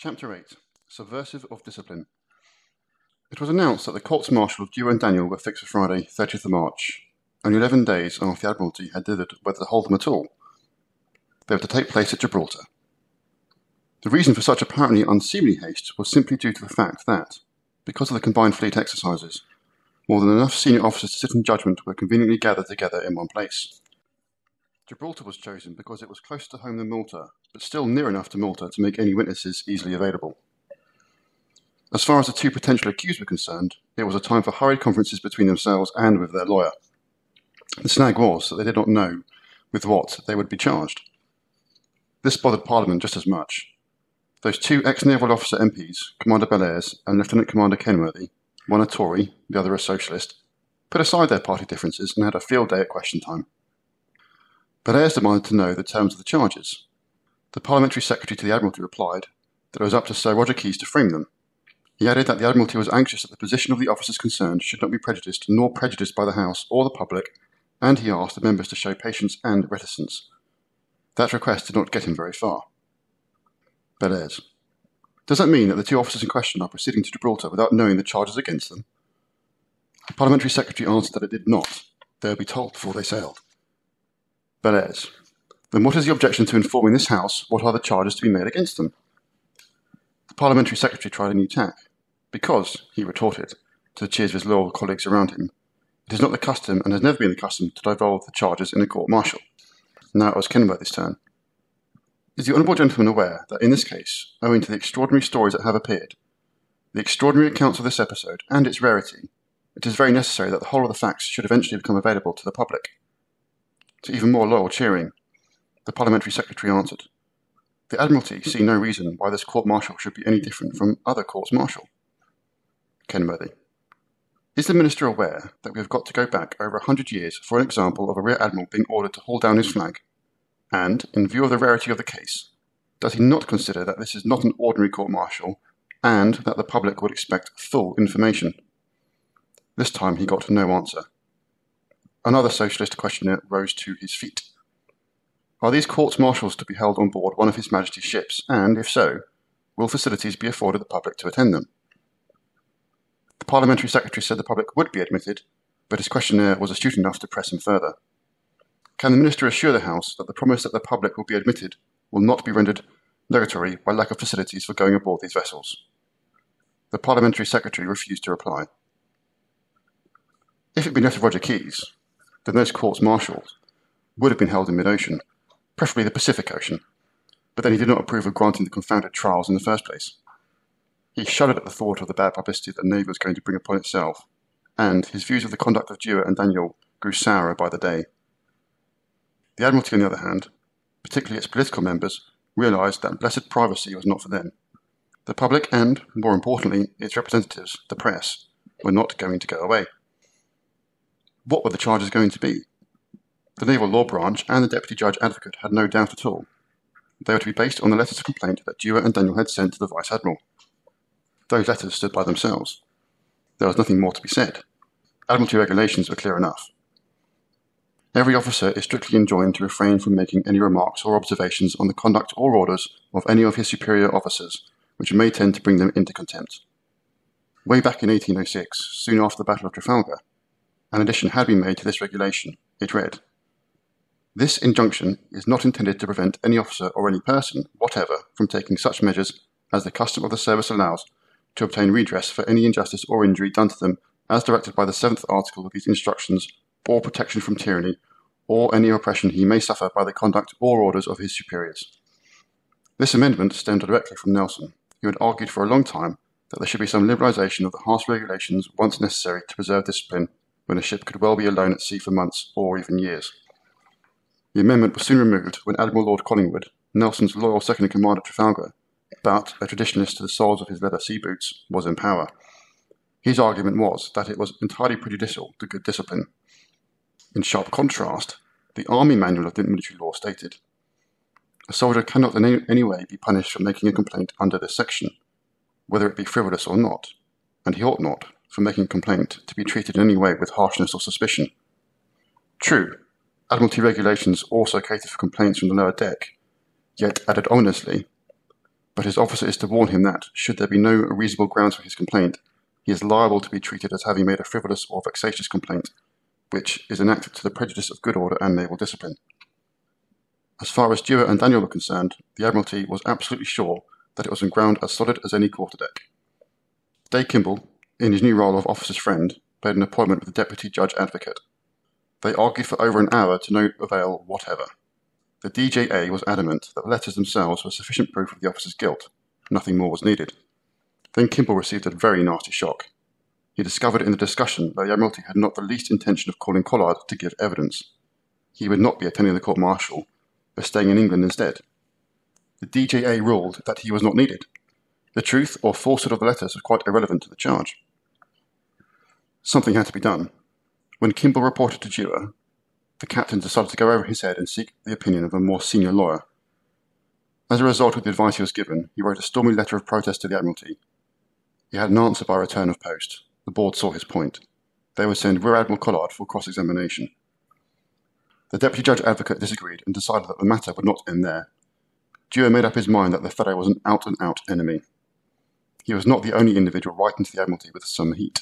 Chapter 8. Subversive of Discipline. It was announced that the courts-martial of Dewar and Daniel were fixed for Friday, 30th of March, only 11 days after the Admiralty had dithered whether to hold them at all. They were to take place at Gibraltar. The reason for such apparently unseemly haste was simply due to the fact that, because of the combined fleet exercises, more than enough senior officers to sit in judgment were conveniently gathered together in one place. Gibraltar was chosen because it was closer to home than Malta, but still near enough to Malta to make any witnesses easily available. As far as the two potential accused were concerned, it was a time for hurried conferences between themselves and with their lawyer. The snag was that they did not know with what they would be charged. This bothered Parliament just as much. Those two ex-naval officer MPs, Commander Bellairs and Lieutenant Commander Kenworthy, one a Tory, the other a Socialist, put aside their party differences and had a field day at question time. Bellairs demanded to know the terms of the charges. The Parliamentary Secretary to the Admiralty replied that it was up to Sir Roger Keyes to frame them. He added that the Admiralty was anxious that the position of the officers concerned should not be prejudiced nor prejudiced by the House or the public, and he asked the members to show patience and reticence. That request did not get him very far. Bellairs: does that mean that the two officers in question are proceeding to Gibraltar without knowing the charges against them? The Parliamentary Secretary answered that it did not. They would be told before they sailed. Bellairs: then what is the objection to informing this House what are the charges to be made against them? The Parliamentary Secretary tried a new tack. Because, he retorted, to the cheers of his loyal colleagues around him, it is not the custom, and has never been the custom, to divulge the charges in a court-martial. Now it was Kenworthy's turn. Is the honourable gentleman aware that in this case, owing to the extraordinary stories that have appeared, the extraordinary accounts of this episode, and its rarity, it is very necessary that the whole of the facts should eventually become available to the public? To even more loyal cheering, the Parliamentary Secretary answered, the Admiralty see no reason why this court-martial should be any different from other courts-martial. Kenworthy: is the Minister aware that we have got to go back over 100 years for an example of a Rear Admiral being ordered to haul down his flag? And, in view of the rarity of the case, does he not consider that this is not an ordinary court-martial, and that the public would expect full information? This time he got no answer. Another Socialist questioner rose to his feet. Are these courts-martials to be held on board one of His Majesty's ships, and, if so, will facilities be afforded the public to attend them? The Parliamentary Secretary said the public would be admitted, but his questionnaire was astute enough to press him further. Can the Minister assure the House that the promise that the public will be admitted will not be rendered nugatory by lack of facilities for going aboard these vessels? The Parliamentary Secretary refused to reply. If it had been left to Roger Keyes, then those courts-martial would have been held in mid-ocean, preferably the Pacific Ocean, but then he did not approve of granting the confounded trials in the first place. He shuddered at the thought of the bad publicity that the Navy was going to bring upon itself, and his views of the conduct of Dewar and Daniel grew sourer by the day. The Admiralty, on the other hand, particularly its political members, realised that blessed privacy was not for them. The public and, more importantly, its representatives, the press, were not going to go away. What were the charges going to be? The Naval Law Branch and the Deputy Judge Advocate had no doubt at all. They were to be based on the letters of complaint that Dewar and Daniel had sent to the Vice Admiral. Those letters stood by themselves. There was nothing more to be said. Admiralty regulations were clear enough. Every officer is strictly enjoined to refrain from making any remarks or observations on the conduct or orders of any of his superior officers, which may tend to bring them into contempt. Way back in 1806, soon after the Battle of Trafalgar, an addition had been made to this regulation. It read, "This injunction is not intended to prevent any officer or any person whatever from taking such measures as the custom of the service allows to obtain redress for any injustice or injury done to them as directed by the 7th article of these instructions, or protection from tyranny, or any oppression he may suffer by the conduct or orders of his superiors." This amendment stemmed directly from Nelson, who had argued for a long time that there should be some liberalisation of the harsh regulations once necessary to preserve discipline when a ship could well be alone at sea for months or even years. The amendment was soon removed when Admiral Lord Collingwood, Nelson's loyal second-in-command at Trafalgar, but a traditionalist to the soles of his leather sea boots, was in power. His argument was that it was entirely prejudicial to good discipline. In sharp contrast, the Army Manual of Military Law stated, "A soldier cannot in any way be punished for making a complaint under this section, whether it be frivolous or not, and he ought not, for making a complaint, to be treated in any way with harshness or suspicion." True, Admiralty regulations also cater for complaints from the lower deck, yet added ominously, but his officer is to warn him that, should there be no reasonable grounds for his complaint, he is liable to be treated as having made a frivolous or vexatious complaint, which is enacted to the prejudice of good order and naval discipline. As far as Dewar and Daniel were concerned, the Admiralty was absolutely sure that it was on ground as solid as any quarterdeck. Dave Kimball, in his new role of officer's friend, made an appointment with the Deputy Judge Advocate. They argued for over an hour to no avail whatever. The DJA was adamant that the letters themselves were sufficient proof of the officer's guilt. Nothing more was needed. Then Kimball received a very nasty shock. He discovered in the discussion that the Admiralty had not the least intention of calling Collard to give evidence. He would not be attending the court-martial, but staying in England instead. The DJA ruled that he was not needed. The truth or falsehood of the letters was quite irrelevant to the charge. Something had to be done. When Kimball reported to Dewar, the captain decided to go over his head and seek the opinion of a more senior lawyer. As a result of the advice he was given, he wrote a stormy letter of protest to the Admiralty. He had an answer by return of post. The board saw his point. They would send Rear Admiral Collard for cross-examination. The Deputy Judge Advocate disagreed and decided that the matter would not end there. Dewar made up his mind that the fellow was an out-and-out enemy. He was not the only individual writing to the Admiralty with some heat.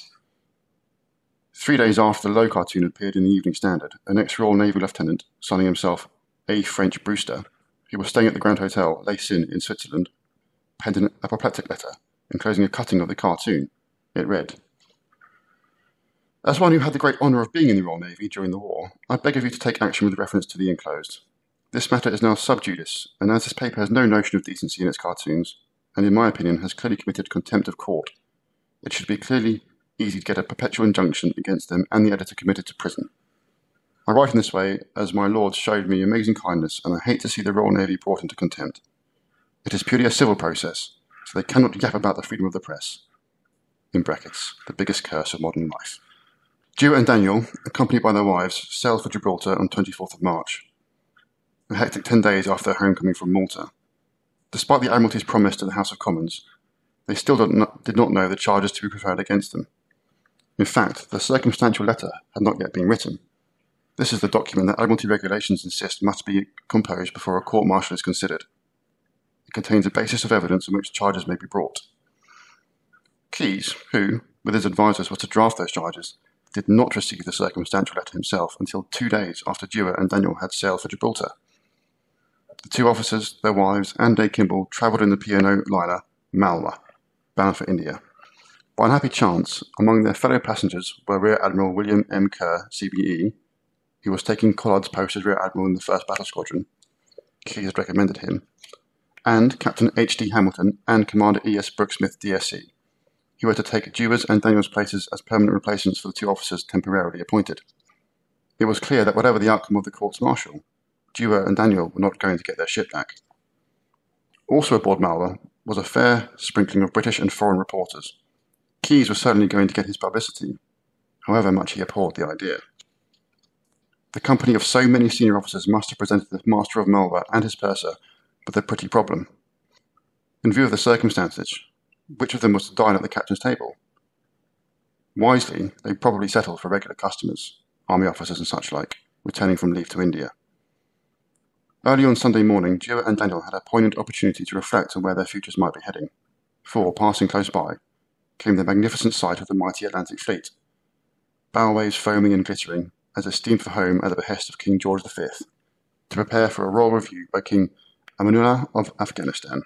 3 days after the Low cartoon appeared in the Evening Standard, an ex-Royal Navy lieutenant, signing himself A. French Brewster, who was staying at the Grand Hotel, Les Sines in Switzerland, penned an apoplectic letter, enclosing a cutting of the cartoon. It read, "As one who had the great honour of being in the Royal Navy during the war, I beg of you to take action with reference to the enclosed. This matter is now sub judice, and as this paper has no notion of decency in its cartoons, and in my opinion has clearly committed contempt of court, it should be clearly easy to get a perpetual injunction against them and the editor committed to prison. I write in this way as my lords showed me amazing kindness, and I hate to see the Royal Navy brought into contempt. It is purely a civil process, so they cannot yap about the freedom of the press. In brackets, the biggest curse of modern life." Dewar and Daniel, accompanied by their wives, sailed for Gibraltar on 24th of March, a hectic 10 days after their homecoming from Malta. Despite the Admiralty's promise to the House of Commons, they still did not know the charges to be preferred against them. In fact, the circumstantial letter had not yet been written. This is the document that Admiralty regulations insist must be composed before a court-martial is considered. It contains a basis of evidence on which charges may be brought. Keyes, who, with his advisers, was to draft those charges, did not receive the circumstantial letter himself until 2 days after Dewar and Daniel had sailed for Gibraltar. The two officers, their wives, and Dave Kimball travelled in the P&O liner Malta, bound for India. By unhappy chance, among their fellow passengers were Rear Admiral William M. Kerr, CBE, who was taking Collard's post as Rear Admiral in the 1st Battle Squadron. Keyes had recommended him, and Captain H.D. Hamilton and Commander E.S. Brooksmith, DSC, who were to take Dewar's and Daniel's places as permanent replacements for the two officers temporarily appointed. It was clear that whatever the outcome of the courts-martial, Dewar and Daniel were not going to get their ship back. Also aboard Malta was a fair sprinkling of British and foreign reporters. Keyes was certainly going to get his publicity, however much he abhorred the idea. The company of so many senior officers must have presented the Master of Malta and his purser with a pretty problem. In view of the circumstances, which of them was to dine at the captain's table? Wisely, they probably settled for regular customers, army officers and such like, returning from leave to India. Early on Sunday morning, Dewar and Daniel had a poignant opportunity to reflect on where their futures might be heading, for, passing close by, came the magnificent sight of the mighty Atlantic fleet, bow waves foaming and glittering as they steamed for home at the behest of King George V, to prepare for a royal review by King Amanullah of Afghanistan.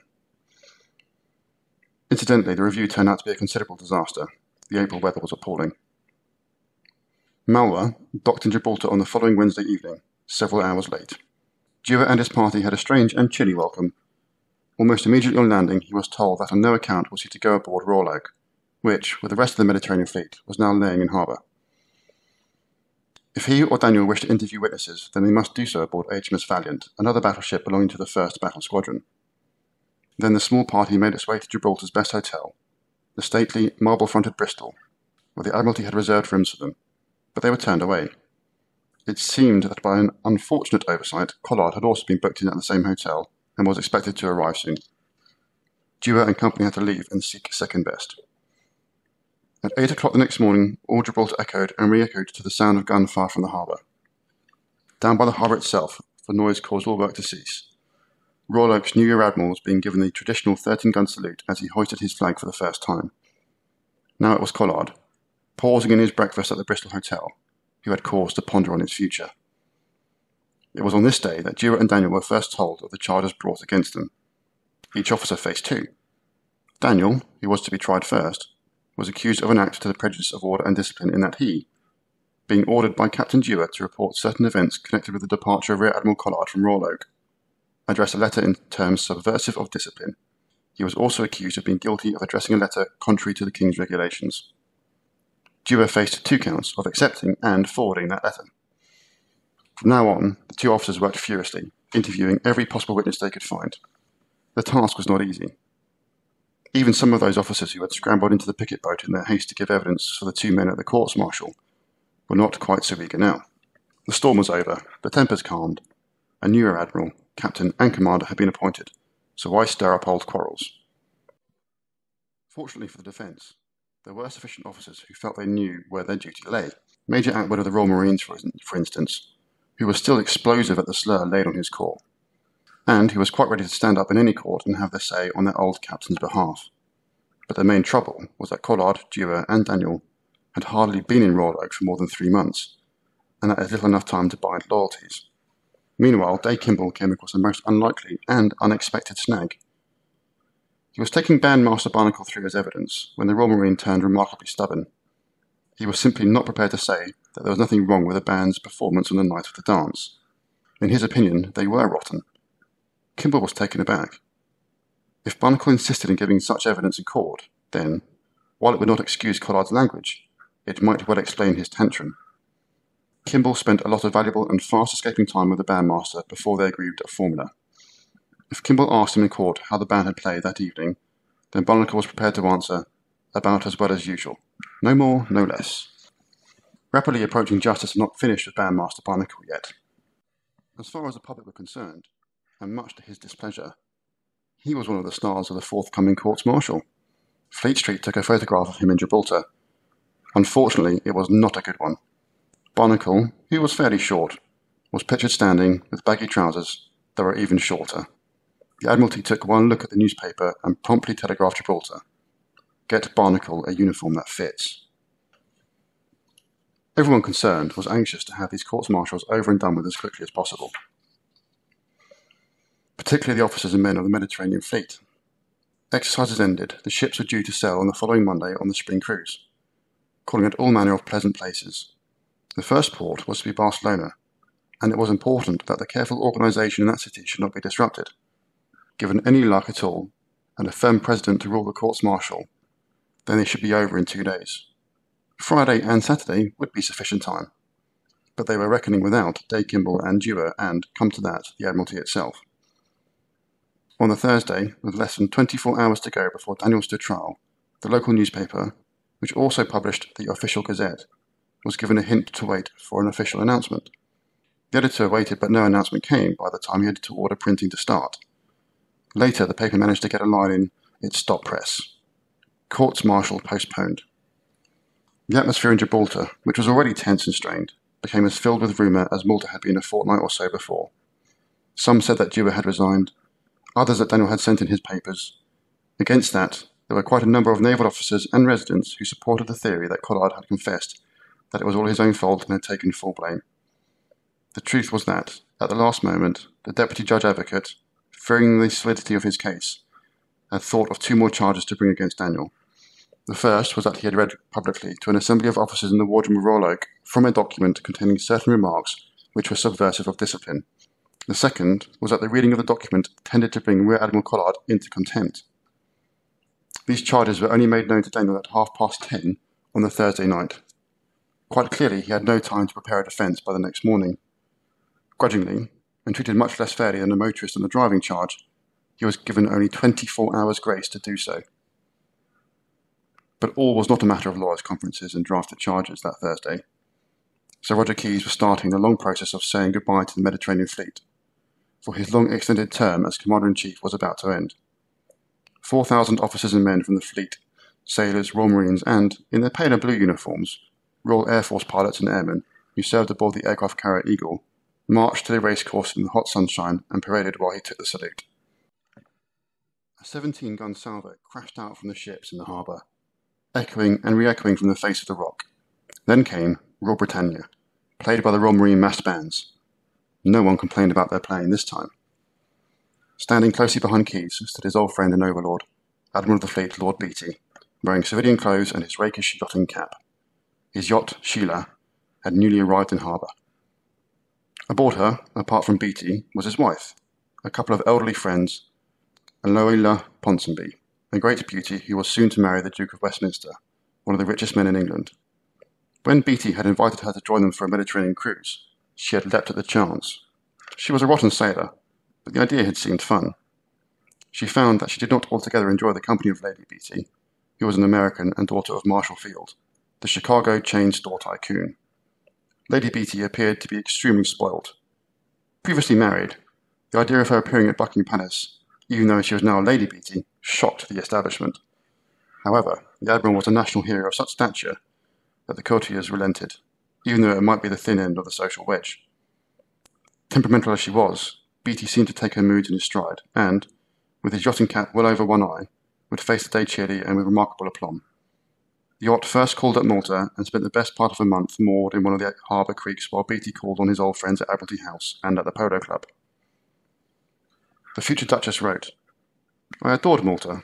Incidentally, the review turned out to be a considerable disaster. The April weather was appalling. Malta docked in Gibraltar on the following Wednesday evening, several hours late. Dewar and his party had a strange and chilly welcome. Almost immediately on landing, he was told that on no account was he to go aboard Royal Oak, which, with the rest of the Mediterranean fleet, was now laying in harbour. If he or Daniel wished to interview witnesses, then they must do so aboard HMS Valiant, another battleship belonging to the 1st Battle Squadron. Then the small party made its way to Gibraltar's best hotel, the stately, marble-fronted Bristol, where the Admiralty had reserved rooms for them, but they were turned away. It seemed that by an unfortunate oversight, Collard had also been booked in at the same hotel and was expected to arrive soon. Dewar and company had to leave and seek second best. At 8 o'clock the next morning, all Gibraltar echoed and re-echoed to the sound of gun fire from the harbour. Down by the harbour itself, the noise caused all work to cease. Royal Oak's New Year Admiral was being given the traditional 13-gun salute as he hoisted his flag for the first time. Now it was Collard, pausing in his breakfast at the Bristol Hotel, who had cause to ponder on his future. It was on this day that Dewar and Daniel were first told of the charges brought against them. Each officer faced two. Daniel, who was to be tried first, was accused of an act to the prejudice of order and discipline in that he, being ordered by Captain Dewar to report certain events connected with the departure of Rear Admiral Collard from Royal Oak, addressed a letter in terms subversive of discipline. He was also accused of being guilty of addressing a letter contrary to the King's regulations. Dewar faced 2 counts of accepting and forwarding that letter. From now on, the 2 officers worked furiously, interviewing every possible witness they could find. The task was not easy. Even some of those officers who had scrambled into the picket boat in their haste to give evidence for the 2 men at the courts-martial were not quite so eager now. The storm was over, the tempers calmed. A new Rear Admiral, Captain and Commander had been appointed, so why stir up old quarrels? Fortunately for the defence, there were sufficient officers who felt they knew where their duty lay. Major Atwood of the Royal Marines, for instance, who was still explosive at the slur laid on his corps, and who was quite ready to stand up in any court and have their say on their old captain's behalf. But the main trouble was that Collard, Dewar and Daniel had hardly been in Royal Oak for more than 3 months, and that is little enough time to bind loyalties. Meanwhile, Day Kimball came across a most unlikely and unexpected snag. He was taking Bandmaster Barnacle through his evidence when the Royal Marine turned remarkably stubborn. He was simply not prepared to say that there was nothing wrong with the band's performance on the night of the dance. In his opinion, they were rotten. Kimball was taken aback. If Barnacle insisted in giving such evidence in court, then, while it would not excuse Collard's language, it might well explain his tantrum. Kimball spent a lot of valuable and fast-escaping time with the bandmaster before they agreed a formula. If Kimball asked him in court how the band had played that evening, then Barnacle was prepared to answer, about as well as usual. No more, no less. Rapidly approaching justice had not finished with Bandmaster Barnacle yet. As far as the public were concerned, and much to his displeasure, he was one of the stars of the forthcoming courts-martial. Fleet Street took a photograph of him in Gibraltar. Unfortunately, it was not a good one. Barnacle, who was fairly short, was pictured standing with baggy trousers that were even shorter. The Admiralty took one look at the newspaper and promptly telegraphed Gibraltar, "Get Barnacle a uniform that fits." Everyone concerned was anxious to have these courts-martials over and done with as quickly as possible, particularly the officers and men of the Mediterranean fleet. Exercises ended, the ships were due to sail on the following Monday on the spring cruise, calling at all manner of pleasant places. The first port was to be Barcelona, and it was important that the careful organisation in that city should not be disrupted. Given any luck at all, and a firm president to rule the courts-martial, then they should be over in 2 days. Friday and Saturday would be sufficient time, but they were reckoning without Day Kimball and Dewar and, come to that, the Admiralty itself. On the Thursday, with less than 24 hours to go before Daniel stood trial, the local newspaper, which also published the official gazette, was given a hint to wait for an official announcement. The editor waited, but no announcement came by the time he had to order printing to start. Later, the paper managed to get a line in its stop press. Courts-martial postponed. The atmosphere in Gibraltar, which was already tense and strained, became as filled with rumour as Malta had been a fortnight or so before. Some said that Dewar had resigned, others that Daniel had sent in his papers. Against that, there were quite a number of naval officers and residents who supported the theory that Collard had confessed that it was all his own fault and had taken full blame. The truth was that, at the last moment, the Deputy Judge Advocate, fearing the solidity of his case, had thought of 2 more charges to bring against Daniel. The first was that he had read publicly to an assembly of officers in the wardroom of Royal Oak from a document containing certain remarks which were subversive of discipline. The second was that the reading of the document tended to bring Rear Admiral Collard into contempt. These charges were only made known to Daniel at 10:30 on the Thursday night. Quite clearly, he had no time to prepare a defence by the next morning. Grudgingly, and treated much less fairly than a motorist on the driving charge, he was given only 24 hours' grace to do so. But all was not a matter of lawyers' conferences and drafted charges that Thursday. Sir Roger Keyes was starting the long process of saying goodbye to the Mediterranean fleet, for his long-extended term as Commander-in-Chief was about to end. 4,000 officers and men from the fleet, sailors, Royal Marines, and, in their pale and blue uniforms, Royal Air Force pilots and airmen who served aboard the aircraft carrier Eagle, marched to the racecourse in the hot sunshine and paraded while he took the salute. A 17-gun salvo crashed out from the ships in the harbour, echoing and re-echoing from the face of the rock. Then came Royal Britannia, played by the Royal Marine massed bands. No one complained about their playing this time. Standing closely behind Keys stood his old friend and overlord, Admiral of the Fleet Lord Beatty, wearing civilian clothes and his rakish yachting cap. His yacht, Sheila, had newly arrived in harbour. Aboard her, apart from Beatty, was his wife, a couple of elderly friends, and Loela Ponsonby, a great beauty who was soon to marry the Duke of Westminster, one of the richest men in England. When Beatty had invited her to join them for a Mediterranean cruise, she had leapt at the chance. She was a rotten sailor, but the idea had seemed fun. She found that she did not altogether enjoy the company of Lady Beatty, who was an American and daughter of Marshall Field, the Chicago chain store tycoon. Lady Beatty appeared to be extremely spoiled. Previously married, the idea of her appearing at Buckingham Palace, even though she was now Lady Beatty, shocked the establishment. However, the Admiral was a national hero of such stature that the courtiers relented, even though it might be the thin end of the social wedge. Temperamental as she was, Beatty seemed to take her moods in his stride, and, with his yachting cap well over one eye, would face the day cheerily and with remarkable aplomb. The yacht first called at Malta and spent the best part of a month moored in one of the harbour creeks while Beatty called on his old friends at Admiralty House and at the Polo Club. The future Duchess wrote, "I adored Malta,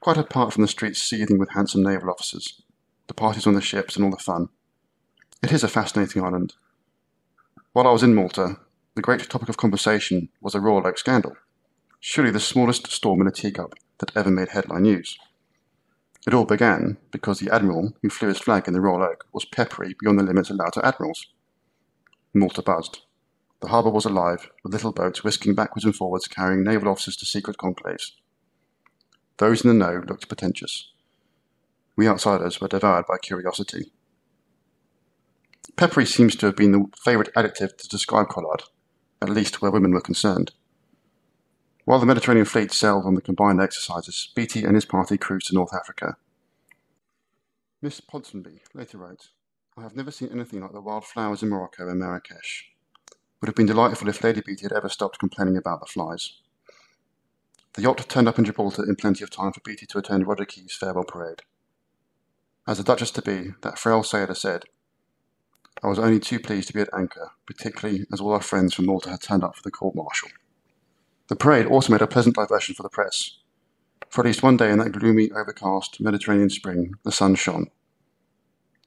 quite apart from the streets seething with handsome naval officers, the parties on the ships and all the fun. It is a fascinating island. While I was in Malta, the great topic of conversation was the Royal Oak scandal, surely the smallest storm in a teacup that ever made headline news. It all began because the Admiral who flew his flag in the Royal Oak was peppery beyond the limits allowed to admirals. Malta buzzed. The harbour was alive, with little boats whisking backwards and forwards carrying naval officers to secret conclaves. Those in the know looked pretentious. We outsiders were devoured by curiosity." Peppery seems to have been the favourite adjective to describe Collard, at least where women were concerned. While the Mediterranean fleet sailed on the combined exercises, Beatty and his party cruised to North Africa. Miss Ponsonby later wrote, "I have never seen anything like the wild flowers in Morocco and Marrakesh. Would have been delightful if Lady Beatty had ever stopped complaining about the flies." The yacht turned up in Gibraltar in plenty of time for Beatty to attend Roger Key's farewell parade. As the Duchess-to-be, that frail sailor said, "I was only too pleased to be at anchor, particularly as all our friends from Malta had turned up for the court-martial." The parade also made a pleasant diversion for the press. For at least one day in that gloomy, overcast Mediterranean spring, the sun shone.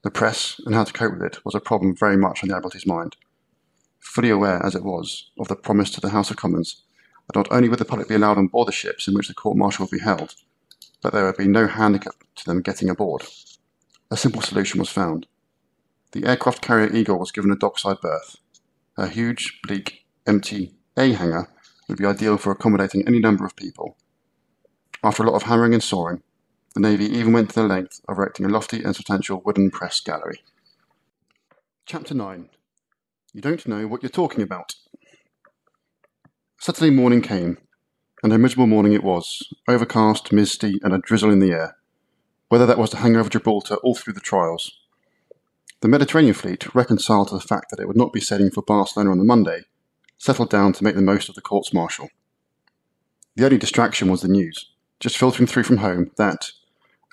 The press, and how to cope with it, was a problem very much on the Admiralty's mind, fully aware, as it was, of the promise to the House of Commons that not only would the public be allowed on board the ships in which the court-martial would be held, but there would be no handicap to them getting aboard. A simple solution was found. The aircraft carrier Eagle was given a dockside berth. A huge, bleak, empty A-hangar would be ideal for accommodating any number of people. After a lot of hammering and sawing, the Navy even went to the length of erecting a lofty and substantial wooden press gallery. Chapter 9. You don't know what you're talking about. Saturday morning came, and a miserable morning it was, overcast, misty, and a drizzle in the air. Whether that was to hang over Gibraltar all through the trials. The Mediterranean fleet, reconciled to the fact that it would not be sailing for Barcelona on the Monday, settled down to make the most of the courts-martial. The only distraction was the news, just filtering through from home, that,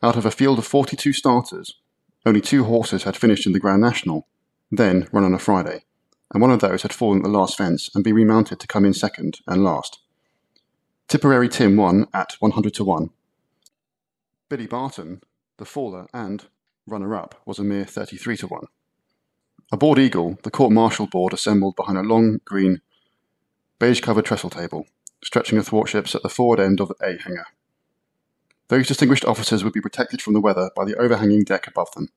out of a field of 42 starters, only 2 horses had finished in the Grand National, then run on a Friday, and one of those had fallen at the last fence and been remounted to come in second and last. Tipperary Tim won at 100-1. Billy Barton, the faller and runner-up, was a mere 33-1. Aboard Eagle, the court-martial board assembled behind a long, green, beige-covered trestle table, stretching athwartships at the forward end of the A-hangar. Those distinguished officers would be protected from the weather by the overhanging deck above them.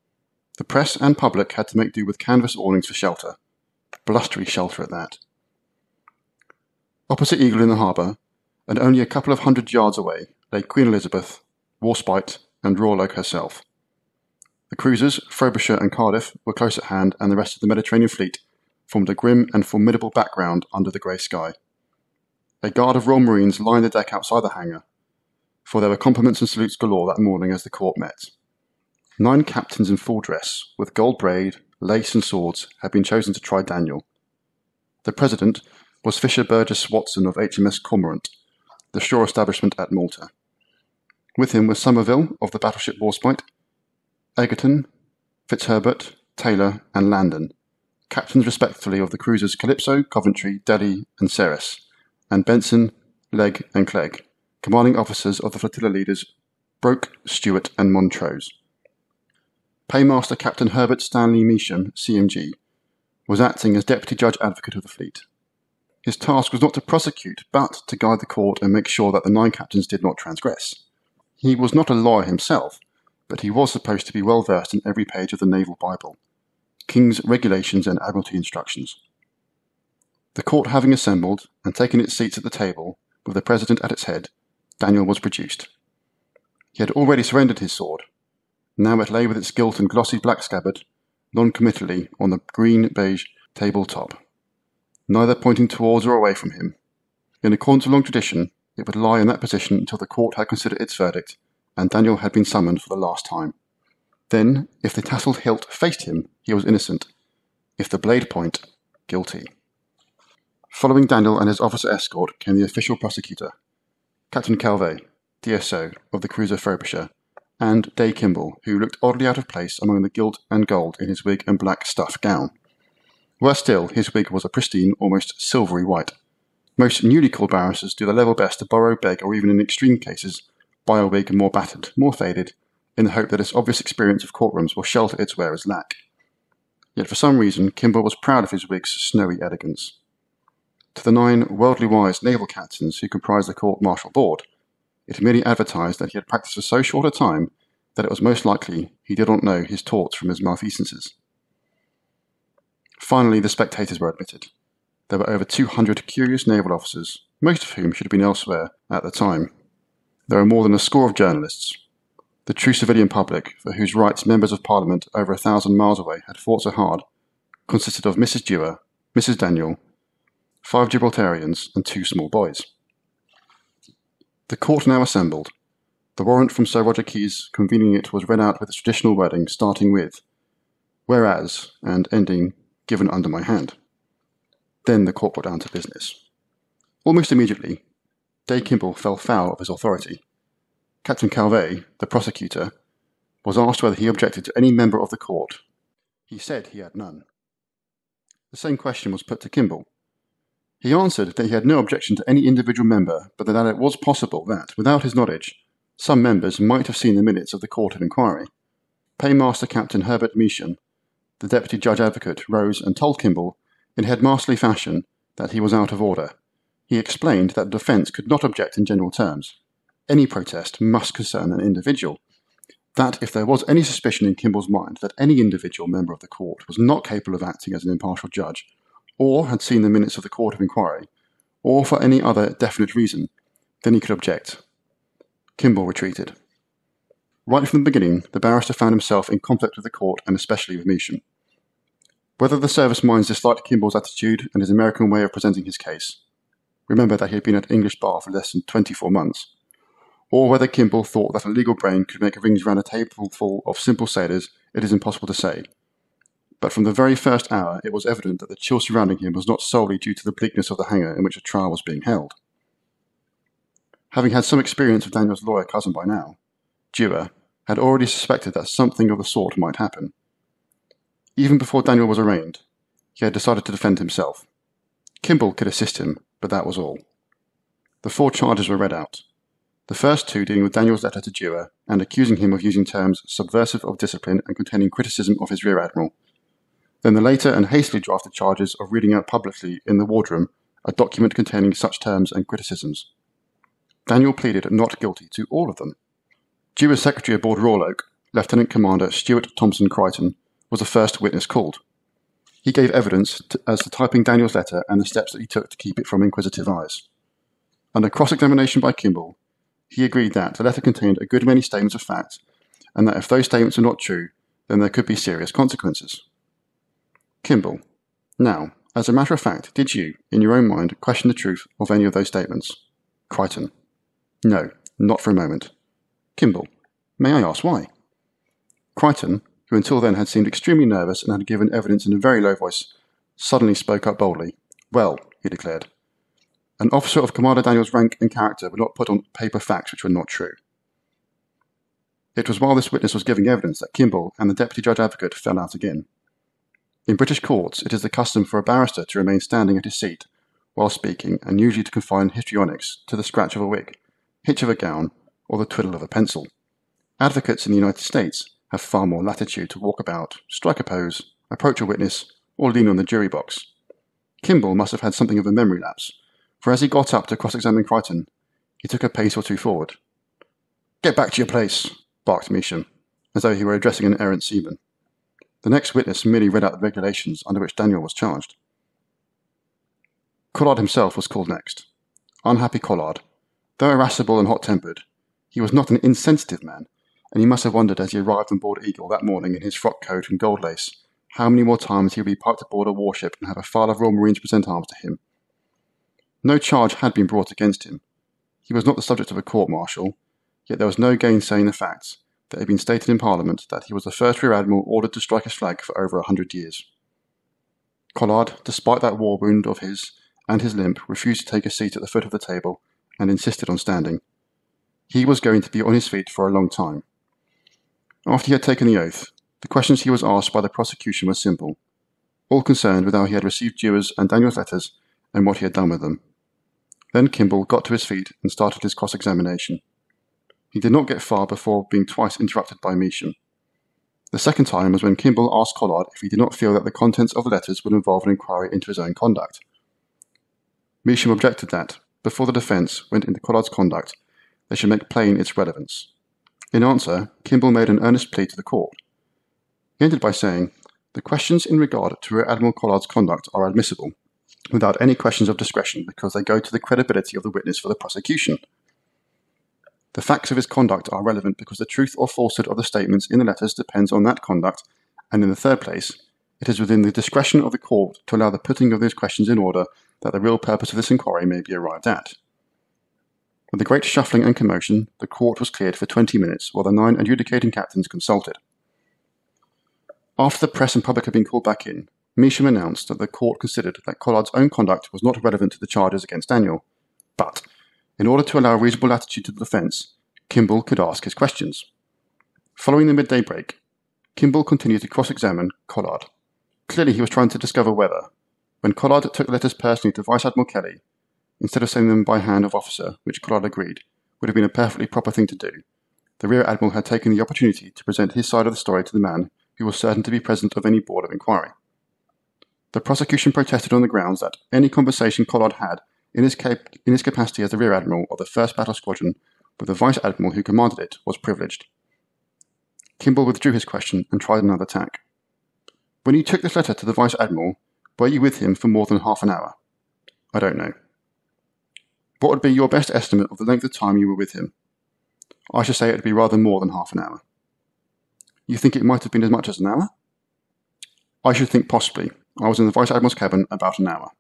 The press and public had to make do with canvas awnings for shelter. Blustery shelter at that. Opposite Eagle in the harbour, and only a couple of 100 yards away, lay Queen Elizabeth, Warspite, and Royal Oak herself. The cruisers, Frobisher and Cardiff, were close at hand, and the rest of the Mediterranean fleet formed a grim and formidable background under the grey sky. A guard of Royal Marines lined the deck outside the hangar, for there were compliments and salutes galore that morning as the court met. 9 captains in full dress, with gold braid, lace and swords, had been chosen to try Daniel. The president was Fisher Burgess Watson of HMS Cormorant, the shore establishment at Malta. With him was Somerville of the battleship Warship, Egerton, Fitzherbert, Taylor, and Landon, captains respectively of the cruisers Calypso, Coventry, Delhi, and Ceres, and Benson, Legg, and Clegg, commanding officers of the flotilla leaders Broke, Stewart, and Montrose. Paymaster Captain Herbert Stanley Measham, CMG, was acting as Deputy Judge Advocate of the fleet. His task was not to prosecute, but to guide the court and make sure that the 9 captains did not transgress. He was not a lawyer himself, but he was supposed to be well versed in every page of the Naval Bible, King's Regulations and Admiralty Instructions. The court having assembled and taken its seats at the table, with the President at its head, Daniel was produced. He had already surrendered his sword. Now it lay with its gilt and glossy black scabbard, non-committally on the green-beige table top, neither pointing towards or away from him. In accordance with long tradition, it would lie in that position until the court had considered its verdict, and Daniel had been summoned for the last time. Then, if the tasseled hilt faced him, he was innocent. If the blade point, guilty. Following Daniel and his officer escort came the official prosecutor, Captain Calvé, DSO of the cruiser Frobisher, and Day Kimball, who looked oddly out of place among the gilt and gold in his wig and black stuff gown. Worse still, his wig was a pristine, almost silvery white. Most newly called barristers do their level best to borrow, beg, or even in extreme cases, buy a wig more battered, more faded, in the hope that its obvious experience of courtrooms will shelter its wearer's lack. Yet for some reason, Kimball was proud of his wig's snowy elegance. To the 9 worldly-wise naval captains who comprised the court-martial board, it merely advertised that he had practiced for so short a time that it was most likely he did not know his torts from his malfeasances. Finally, the spectators were admitted. There were over 200 curious naval officers, most of whom should have been elsewhere at the time. There were more than a score of journalists. The true civilian public, for whose rights members of Parliament over 1,000 miles away had fought so hard, consisted of Mrs. Dewar, Mrs. Daniel, 5 Gibraltarians, and 2 small boys. The court now assembled. The warrant from Sir Roger Keyes convening it was read out with its traditional wording, starting with, "Whereas," and ending, "Given under my hand." Then the court got down to business. Almost immediately, Day Kimball fell foul of his authority. Captain Calvé, the prosecutor, was asked whether he objected to any member of the court. He said he had none. The same question was put to Kimball. He answered that he had no objection to any individual member, but that it was possible that, without his knowledge, some members might have seen the minutes of the Court of Inquiry. Paymaster Captain Herbert Measham, the Deputy Judge Advocate, rose and told Kimball, in headmasterly fashion, that he was out of order. He explained that the defence could not object in general terms. Any protest must concern an individual. That if there was any suspicion in Kimball's mind that any individual member of the court was not capable of acting as an impartial judge, or had seen the minutes of the Court of Inquiry, or for any other definite reason, then he could object. Kimball retreated. Right from the beginning, the barrister found himself in conflict with the court and especially with Measham. Whether the service minds disliked Kimball's attitude and his American way of presenting his case, remember that he had been at English bar for less than 24 months, or whether Kimball thought that a legal brain could make rings round a table full of simple sailors, it is impossible to say. But from the very first hour it was evident that the chill surrounding him was not solely due to the bleakness of the hangar in which a trial was being held. Having had some experience of Daniel's lawyer cousin by now, Dewar had already suspected that something of the sort might happen. Even before Daniel was arraigned, he had decided to defend himself. Kimball could assist him, but that was all. The 4 charges were read out. The first 2 dealing with Daniel's letter to Dewar and accusing him of using terms subversive of discipline and containing criticism of his rear admiral. Then the later and hastily drafted charges of reading out publicly in the wardroom a document containing such terms and criticisms. Daniel pleaded not guilty to all of them. Dewar's secretary aboard Royal Oak, Lieutenant Commander Stuart Thompson Crichton, was the first witness called. He gave evidence as to typing Daniel's letter and the steps that he took to keep it from inquisitive eyes. Under cross-examination by Kimball, he agreed that the letter contained a good many statements of fact, and that if those statements were not true, then there could be serious consequences. Kimball, now, as a matter of fact, did you, in your own mind, question the truth of any of those statements? Crichton, no, not for a moment. Kimball, may I ask why? Crichton, who until then had seemed extremely nervous and had given evidence in a very low voice, suddenly spoke up boldly. Well, he declared, An officer of Commander Daniel's rank and character would not put on paper facts which were not true. It was while this witness was giving evidence that Kimball and the Deputy Judge Advocate fell out again. In British courts, it is the custom for a barrister to remain standing at his seat while speaking, and usually to confine histrionics to the scratch of a wig, hitch of a gown, or the twiddle of a pencil. Advocates in the United States have far more latitude to walk about, strike a pose, approach a witness, or lean on the jury box. Kimball must have had something of a memory lapse, for as he got up to cross-examine Crichton, he took a pace or two forward. "Get back to your place," barked Measham, as though he were addressing an errant seaman. The next witness merely read out the regulations under which Daniel was charged. Collard himself was called next. Unhappy Collard. Though irascible and hot-tempered, he was not an insensitive man, and he must have wondered as he arrived on board Eagle that morning in his frock coat and gold lace, how many more times he would be parked aboard a warship and have a file of Royal Marines present arms to him. No charge had been brought against him. He was not the subject of a court-martial, yet there was no gainsaying the facts that had been stated in Parliament that he was the first Rear Admiral ordered to strike his flag for over 100 years. Collard, despite that war wound of his and his limp, refused to take a seat at the foot of the table and insisted on standing. He was going to be on his feet for a long time. After he had taken the oath, the questions he was asked by the prosecution were simple, all concerned with how he had received Dewar's and Daniel's letters and what he had done with them. Then Kimball got to his feet and started his cross-examination. He did not get far before being twice interrupted by Measham. The second time was when Kimball asked Collard if he did not feel that the contents of the letters would involve an inquiry into his own conduct. Measham objected that, before the defence went into Collard's conduct, they should make plain its relevance. In answer, Kimball made an earnest plea to the court. He ended by saying, "The questions in regard to Rear Admiral Collard's conduct are admissible, without any questions of discretion, because they go to the credibility of the witness for the prosecution. The facts of his conduct are relevant because the truth or falsehood of the statements in the letters depends on that conduct, and in the third place, it is within the discretion of the court to allow the putting of those questions in order that the real purpose of this inquiry may be arrived at." With a great shuffling and commotion, the court was cleared for 20 minutes while the 9 adjudicating captains consulted. After the press and public had been called back in, Measham announced that the court considered that Collard's own conduct was not relevant to the charges against Daniel, but, in order to allow reasonable latitude to the defence, Kimball could ask his questions. Following the midday break, Kimball continued to cross-examine Collard. Clearly he was trying to discover whether, when Collard took the letters personally to Vice Admiral Kelly, instead of sending them by hand of officer, which Collard agreed would have been a perfectly proper thing to do, the Rear Admiral had taken the opportunity to present his side of the story to the man who was certain to be present of any board of inquiry. The prosecution protested on the grounds that any conversation Collard had in his capacity as the Rear Admiral of the 1st Battle Squadron with the Vice Admiral who commanded it was privileged. Kimball withdrew his question and tried another tack. "When you took this letter to the Vice Admiral, were you with him for more than half an hour?" "I don't know." "What would be your best estimate of the length of time you were with him?" "I should say it would be rather more than half an hour." "You think it might have been as much as an hour?" "I should think possibly. I was in the Vice Admiral's cabin about an hour."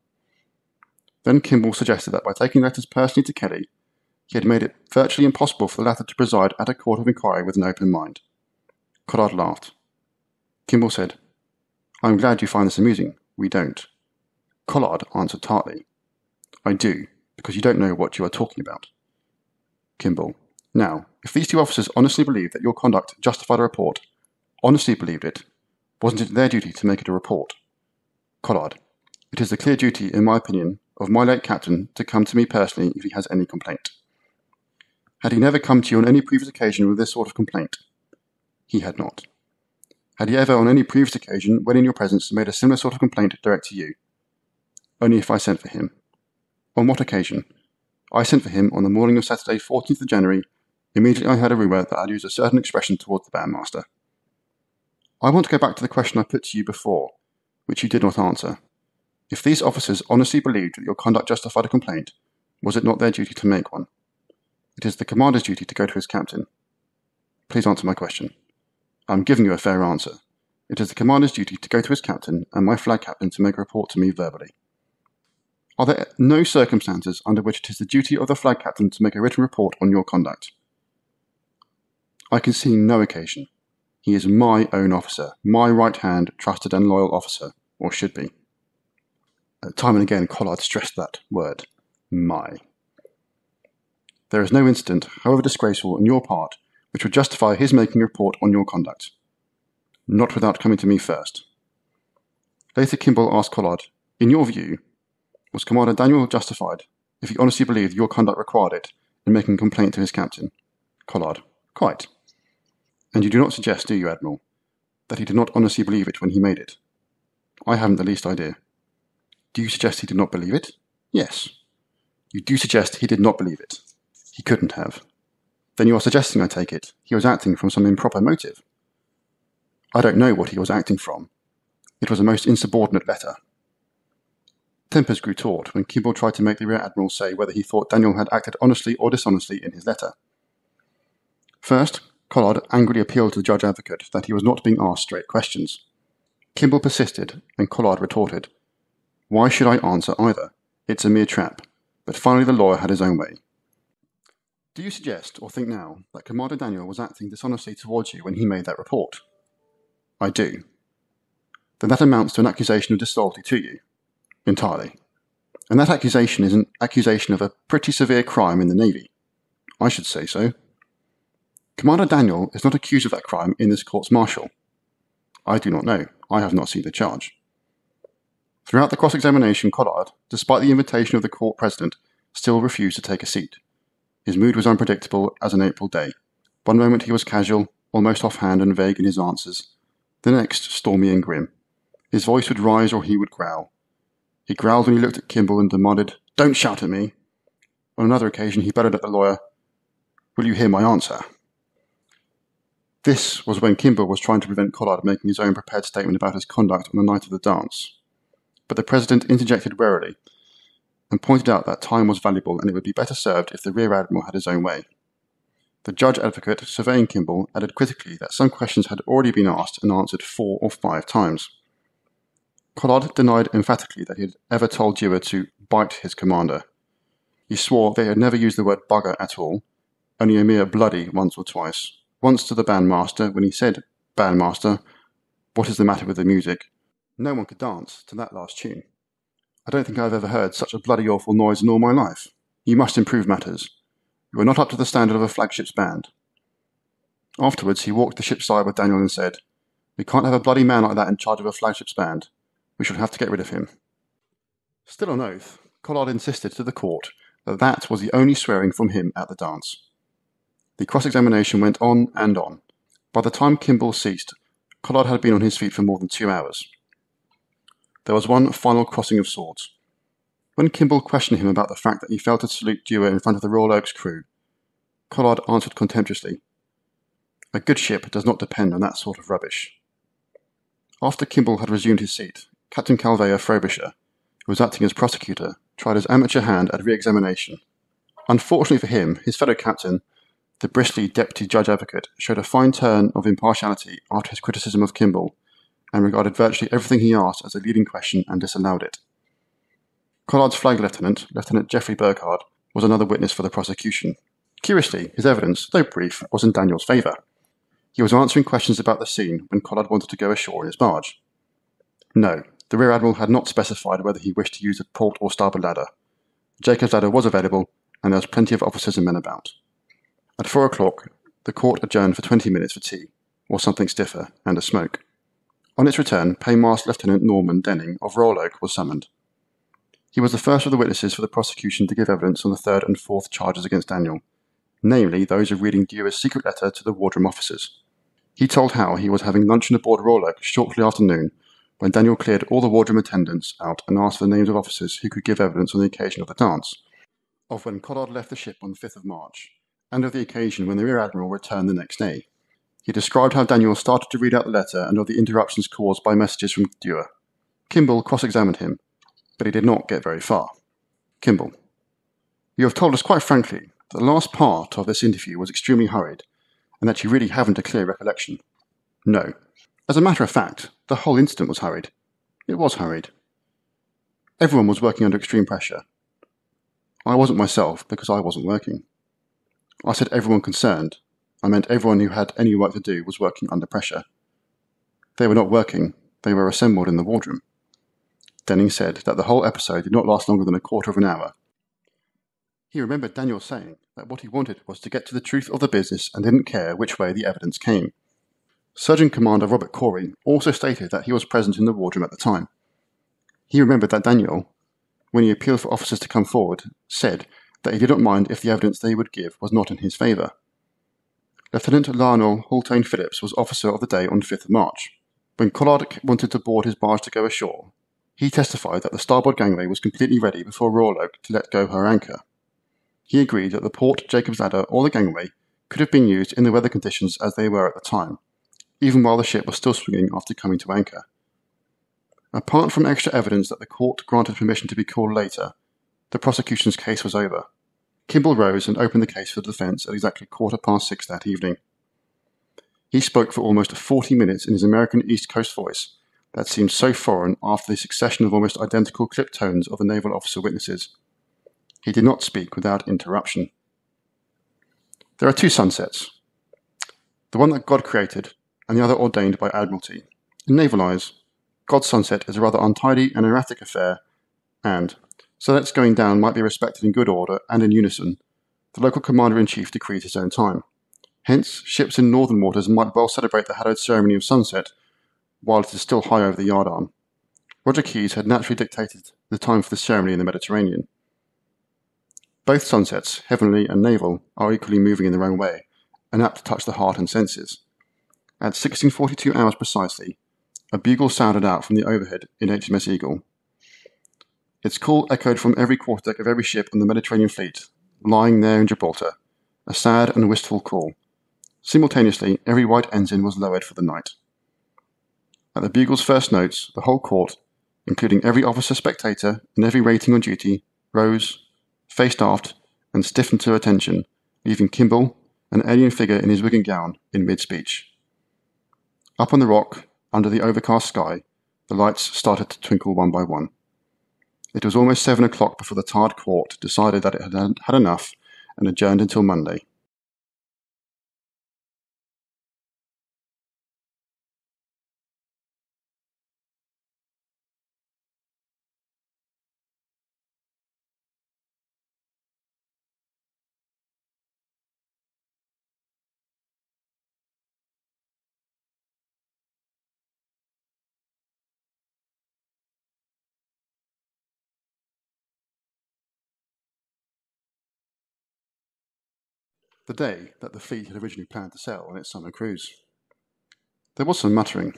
Then Kimball suggested that by taking letters personally to Kelly, he had made it virtually impossible for the latter to preside at a court of inquiry with an open mind. Collard laughed. Kimball said, "I am glad you find this amusing. We don't." Collard answered tartly, "I do, because you don't know what you are talking about." Kimball, "Now, if these two officers honestly believed that your conduct justified a report, honestly believed it, wasn't it their duty to make it a report?" Collard, "It is the clear duty, in my opinion, of my late captain to come to me personally if he has any complaint." "Had he never come to you on any previous occasion with this sort of complaint?" "He had not." "Had he ever on any previous occasion, when in your presence, made a similar sort of complaint direct to you?" "Only if I sent for him." "On what occasion?" "I sent for him on the morning of Saturday, 14th of January. Immediately I heard a rumour that I'd used a certain expression towards the bandmaster." "I want to go back to the question I put to you before, which you did not answer. If these officers honestly believed that your conduct justified a complaint, was it not their duty to make one?" "It is the commander's duty to go to his captain." "Please answer my question." "I am giving you a fair answer. It is the commander's duty to go to his captain and my flag captain to make a report to me verbally." "Are there no circumstances under which it is the duty of the flag captain to make a written report on your conduct?" "I can see no occasion. He is my own officer, my right hand, trusted and loyal officer, or should be." Time and again Collard stressed that word. My. There is no incident, however disgraceful on your part, which would justify his making a report on your conduct. Not without coming to me first. Later Kimball asked Collard, in your view, was Commander Daniel justified if he honestly believed your conduct required it in making a complaint to his captain? Collard, quite. And you do not suggest, do you, Admiral, that he did not honestly believe it when he made it? I haven't the least idea. Do you suggest he did not believe it? Yes. You do suggest he did not believe it. He couldn't have. Then you are suggesting, I take it, he was acting from some improper motive. I don't know what he was acting from. It was a most insubordinate letter. Tempers grew taut when Kimball tried to make the Rear Admiral say whether he thought Daniel had acted honestly or dishonestly in his letter. First, Collard angrily appealed to the Judge Advocate that he was not being asked straight questions. Kimball persisted, and Collard retorted, "Why should I answer either? It's a mere trap." But finally the lawyer had his own way. Do you suggest or think now that Commander Daniel was acting dishonestly towards you when he made that report? I do. Then that amounts to an accusation of disloyalty to you. Entirely. And that accusation is an accusation of a pretty severe crime in the Navy. I should say so. Commander Daniel is not accused of that crime in this courts-martial. I do not know. I have not seen the charge. Throughout the cross-examination, Collard, despite the invitation of the court president, still refused to take a seat. His mood was unpredictable as an April day. One moment he was casual, almost offhand and vague in his answers. The next, stormy and grim. His voice would rise or he would growl. He growled when he looked at Kimball and demanded, "Don't shout at me." On another occasion he bellowed at the lawyer, "Will you hear my answer?" This was when Kimball was trying to prevent Collard making his own prepared statement about his conduct on the night of the dance. But the President interjected warily and pointed out that time was valuable and it would be better served if the Rear Admiral had his own way. The Judge Advocate, surveying Kimball, added critically that some questions had already been asked and answered 4 or 5 times. Collard denied emphatically that he had ever told Dewar to bite his commander. He swore they had never used the word bugger at all, only a mere bloody once or twice. Once to the bandmaster, when he said, "Bandmaster, what is the matter with the music?" No one could dance to that last tune. I don't think I have ever heard such a bloody awful noise in all my life. You must improve matters. You are not up to the standard of a flagship's band. Afterwards, he walked the ship's side with Daniel and said, "We can't have a bloody man like that in charge of a flagship's band. We shall have to get rid of him." Still on oath, Collard insisted to the court that that was the only swearing from him at the dance. The cross-examination went on and on. By the time Kimball ceased, Collard had been on his feet for more than 2 hours. There was one final crossing of swords. When Kimball questioned him about the fact that he failed to salute Dewar in front of the Royal Oak's crew, Collard answered contemptuously, "A good ship does not depend on that sort of rubbish." After Kimball had resumed his seat, Captain Calvey of Frobisher, who was acting as prosecutor, tried his amateur hand at re-examination. Unfortunately for him, his fellow captain, the bristly Deputy Judge Advocate, showed a fine turn of impartiality after his criticism of Kimball, and regarded virtually everything he asked as a leading question and disallowed it. Collard's flag lieutenant, Lieutenant Geoffrey Burkhardt, was another witness for the prosecution. Curiously, his evidence, though brief, was in Daniel's favour. He was answering questions about the scene when Collard wanted to go ashore in his barge. No, the Rear Admiral had not specified whether he wished to use the port or starboard ladder. Jacob's ladder was available, and there was plenty of officers and men about. At 4 o'clock, the court adjourned for 20 minutes for tea, or something stiffer, and a smoke. On its return, Paymaster Lieutenant Norman Denning of Royal Oak was summoned. He was the first of the witnesses for the prosecution to give evidence on the 3rd and 4th charges against Daniel, namely those of reading Dewar's secret letter to the wardroom officers. He told how he was having luncheon aboard Royal Oak shortly after noon, when Daniel cleared all the wardroom attendants out and asked for the names of officers who could give evidence on the occasion of the dance, of when Collard left the ship on the 5th of March, and of the occasion when the Rear Admiral returned the next day. He described how Daniel started to read out the letter and of the interruptions caused by messages from Dewar. Kimball cross-examined him, but he did not get very far. Kimball: "You have told us quite frankly that the last part of this interview was extremely hurried, and that you really haven't a clear recollection." "No. As a matter of fact, the whole incident was hurried." "It was hurried." "Everyone was working under extreme pressure." "I wasn't myself, because I wasn't working." "I said everyone concerned. I meant everyone who had any work to do was working under pressure." "They were not working, they were assembled in the wardroom." Denning said that the whole episode did not last longer than a quarter of an hour. He remembered Daniel saying that what he wanted was to get to the truth of the business and didn't care which way the evidence came. Surgeon Commander Robert Corey also stated that he was present in the wardroom at the time. He remembered that Daniel, when he appealed for officers to come forward, said that he did not mind if the evidence they would give was not in his favour. Lieutenant Lionel Hultane Phillips was officer of the day on 5th of March. When Collard wanted to board his barge to go ashore, he testified that the starboard gangway was completely ready before Royal Oak to let go her anchor. He agreed that the port, Jacob's Ladder, or the gangway could have been used in the weather conditions as they were at the time, even while the ship was still swinging after coming to anchor. Apart from extra evidence that the court granted permission to be called later, the prosecution's case was over. Kimball rose and opened the case for the defence at exactly 6:15 that evening. He spoke for almost 40 minutes in his American East Coast voice that seemed so foreign after the succession of almost identical clipped tones of the naval officer witnesses. He did not speak without interruption. There are two sunsets, the one that God created and the other ordained by Admiralty. In naval eyes, God's sunset is a rather untidy and erratic affair, and, so that its going down might be respected in good order and in unison, the local commander-in-chief decreed his own time. Hence, ships in northern waters might well celebrate the hallowed ceremony of sunset while it is still high over the yardarm. Roger Keyes had naturally dictated the time for the ceremony in the Mediterranean. Both sunsets, heavenly and naval, are equally moving in their own way, and apt to touch the heart and senses. At 16:42 hours precisely, a bugle sounded out from the overhead in HMS Eagle. Its call echoed from every quarterdeck of every ship in the Mediterranean fleet, lying there in Gibraltar, a sad and wistful call. Simultaneously, every white ensign was lowered for the night. At the bugle's first notes, the whole court, including every officer spectator and every rating on duty, rose, faced aft, and stiffened to attention, leaving Kimball, an alien figure in his wig and gown, in mid-speech. Up on the rock, under the overcast sky, the lights started to twinkle one by one. It was almost 7 o'clock before the tired court decided that it had had enough and adjourned until Monday. The day that the fleet had originally planned to sail on its summer cruise. There was some muttering.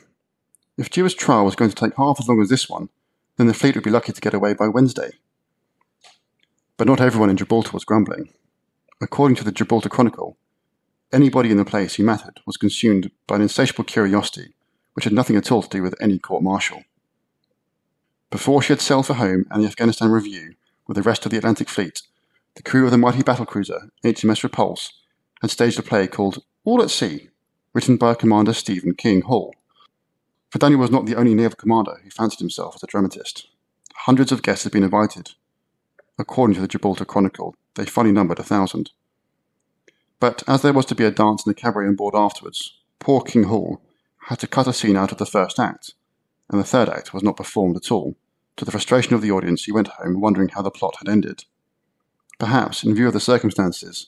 If Jewe's trial was going to take half as long as this one, then the fleet would be lucky to get away by Wednesday. But not everyone in Gibraltar was grumbling. According to the Gibraltar Chronicle, anybody in the place who mattered was consumed by an insatiable curiosity which had nothing at all to do with any court-martial. Before she had sailed for home and the Afghanistan Review with the rest of the Atlantic Fleet, the crew of the mighty battlecruiser HMS Repulse had staged a play called All at Sea, written by Commander Stephen King Hall. For Daniel was not the only naval commander who fancied himself as a dramatist. Hundreds of guests had been invited. According to the Gibraltar Chronicle, they fully numbered 1,000. But as there was to be a dance and a cabaret on board afterwards, poor King Hall had to cut a scene out of the first act, and the third act was not performed at all, to the frustration of the audience who went home wondering how the plot had ended. Perhaps, in view of the circumstances,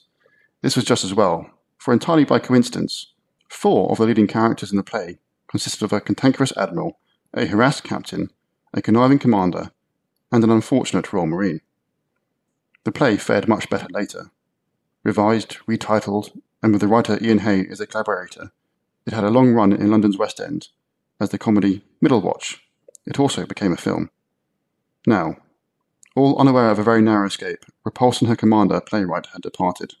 this was just as well, for entirely by coincidence, 4 of the leading characters in the play consisted of a cantankerous admiral, a harassed captain, a conniving commander, and an unfortunate Royal Marine. The play fared much better later. Revised, retitled, and with the writer Ian Hay as a collaborator, it had a long run in London's West End. As the comedy Middle Watch, it also became a film. Now, all unaware of a very narrow escape, Repulse and her commander, playwright, had departed.